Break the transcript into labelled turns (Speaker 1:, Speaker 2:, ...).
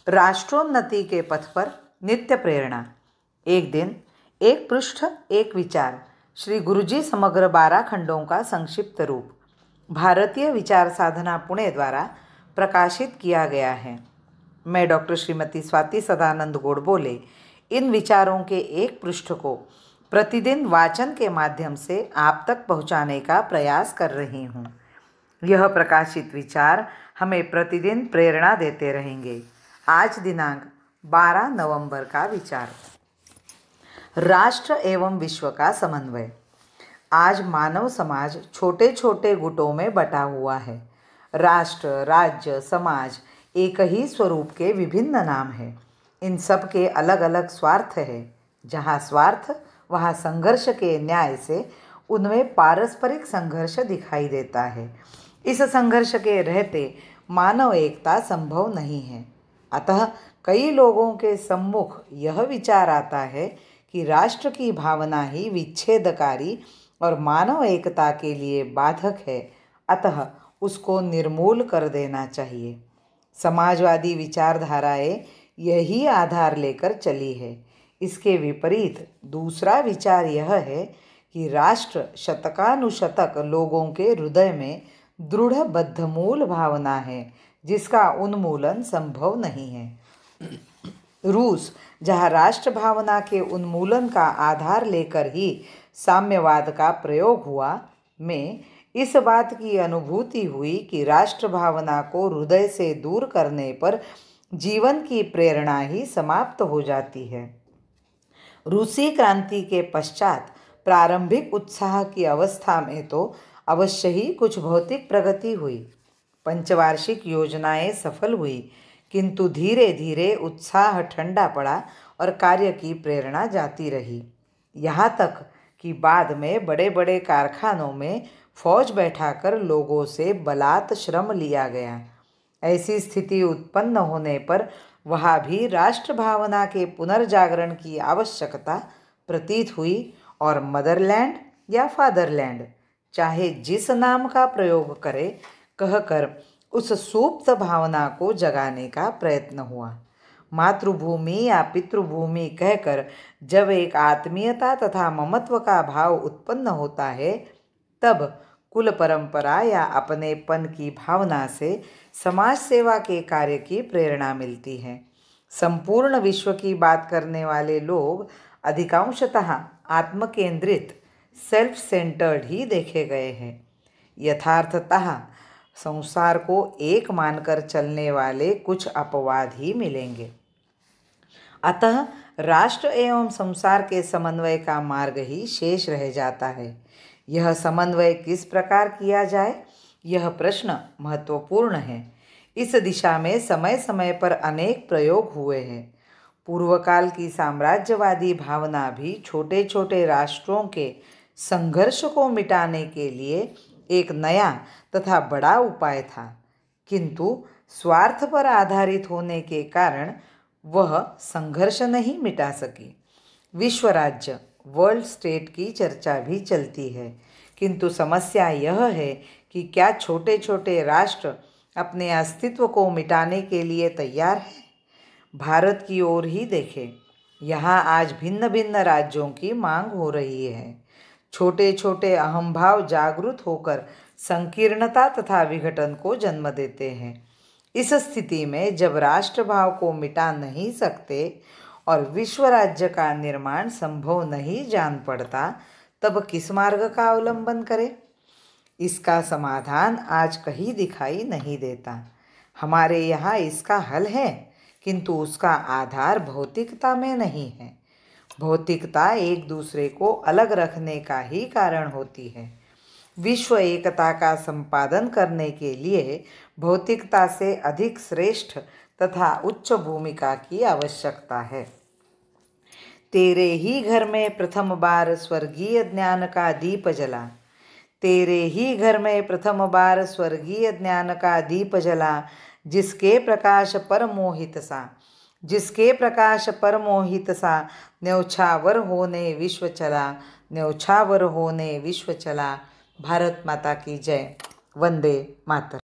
Speaker 1: राष्ट्रोन्नति के पथ पर नित्य प्रेरणा। एक दिन, एक पृष्ठ, एक विचार। श्री गुरुजी समग्र 12 खंडों का संक्षिप्त रूप भारतीय विचार साधना पुणे द्वारा प्रकाशित किया गया है। मैं डॉक्टर श्रीमती स्वाति सदानंद गोडबोले इन विचारों के एक पृष्ठ को प्रतिदिन वाचन के माध्यम से आप तक पहुंचाने का प्रयास कर रही हूं। यह प्रकाशित विचार हमें प्रतिदिन प्रेरणा देते रहेंगे। आज दिनांक 12 नवंबर का विचार, राष्ट्र एवं विश्व का समन्वय। आज मानव समाज छोटे छोटे गुटों में बटा हुआ है। राष्ट्र, राज्य, समाज एक ही स्वरूप के विभिन्न नाम हैं। इन सब के अलग अलग स्वार्थ है। जहाँ स्वार्थ वहाँ संघर्ष के न्याय से उनमें पारस्परिक संघर्ष दिखाई देता है। इस संघर्ष के रहते मानव एकता संभव नहीं है। अतः कई लोगों के सम्मुख यह विचार आता है कि राष्ट्र की भावना ही विच्छेदकारी और मानव एकता के लिए बाधक है, अतः उसको निर्मूल कर देना चाहिए। समाजवादी विचारधाराएं यही आधार लेकर चली है। इसके विपरीत दूसरा विचार यह है कि राष्ट्र शतकानुशतक लोगों के हृदय में दृढ़ बद्धमूल भावना है, जिसका उन्मूलन संभव नहीं है। रूस, जहाँ राष्ट्र भावना के उन्मूलन का आधार लेकर ही साम्यवाद का प्रयोग हुआ, में इस बात की अनुभूति हुई कि राष्ट्र भावना को हृदय से दूर करने पर जीवन की प्रेरणा ही समाप्त हो जाती है। रूसी क्रांति के पश्चात प्रारंभिक उत्साह की अवस्था में तो अवश्य ही कुछ भौतिक प्रगति हुई। पंचवार्षिक योजनाएं सफल हुई, किंतु धीरे धीरे उत्साह ठंडा पड़ा और कार्य की प्रेरणा जाती रही। यहाँ तक कि बाद में बड़े बड़े कारखानों में फौज बैठाकर लोगों से बलात् श्रम लिया गया। ऐसी स्थिति उत्पन्न होने पर वहाँ भी राष्ट्र भावना के पुनर्जागरण की आवश्यकता प्रतीत हुई और मदरलैंड या फादरलैंड, चाहे जिस नाम का प्रयोग करे, कहकर उस सुप्त भावना को जगाने का प्रयत्न हुआ। मातृभूमि या पितृभूमि कहकर जब एक आत्मीयता तथा ममत्व का भाव उत्पन्न होता है, तब कुल परंपरा या अपनेपन की भावना से समाज सेवा के कार्य की प्रेरणा मिलती है। संपूर्ण विश्व की बात करने वाले लोग अधिकांशतः आत्मकेंद्रित, सेल्फ सेंटर्ड ही देखे गए हैं। यथार्थतः संसार को एक मानकर चलने वाले कुछ अपवाद ही मिलेंगे। अतः राष्ट्र एवं संसार के समन्वय का मार्ग ही शेष रह जाता है। यह समन्वय किस प्रकार किया जाए, यह प्रश्न महत्वपूर्ण है। इस दिशा में समय समय पर अनेक प्रयोग हुए हैं। पूर्वकाल की साम्राज्यवादी भावना भी छोटे छोटे राष्ट्रों के संघर्ष को मिटाने के लिए एक नया तथा बड़ा उपाय था, किंतु स्वार्थ पर आधारित होने के कारण वह संघर्ष नहीं मिटा सकी। विश्व राज्य, वर्ल्ड स्टेट की चर्चा भी चलती है, किंतु समस्या यह है कि क्या छोटे छोटे राष्ट्र अपने अस्तित्व को मिटाने के लिए तैयार हैं? भारत की ओर ही देखें। यहाँ आज भिन्न भिन्न राज्यों की मांग हो रही है। छोटे छोटे अहंभाव जागृत होकर संकीर्णता तथा विघटन को जन्म देते हैं। इस स्थिति में जब राष्ट्रभाव को मिटा नहीं सकते और विश्व राज्य का निर्माण संभव नहीं जान पड़ता, तब किस मार्ग का अवलंबन करें? इसका समाधान आज कहीं दिखाई नहीं देता। हमारे यहाँ इसका हल है, किंतु उसका आधार भौतिकता में नहीं है। भौतिकता एक दूसरे को अलग रखने का ही कारण होती है। विश्व एकता का संपादन करने के लिए भौतिकता से अधिक श्रेष्ठ तथा उच्च भूमिका की आवश्यकता है। तेरे ही घर में प्रथम बार स्वर्गीय ज्ञान का दीप जला, तेरे ही घर में प्रथम बार स्वर्गीय ज्ञान का दीप जला, जिसके प्रकाश पर मोहित सा, जिसके प्रकाश पर मोहित सा, न्यौछावर होने विश्व चला, न्यौछावर होने विश्व चला। भारत माता की जय। वंदे मातरम।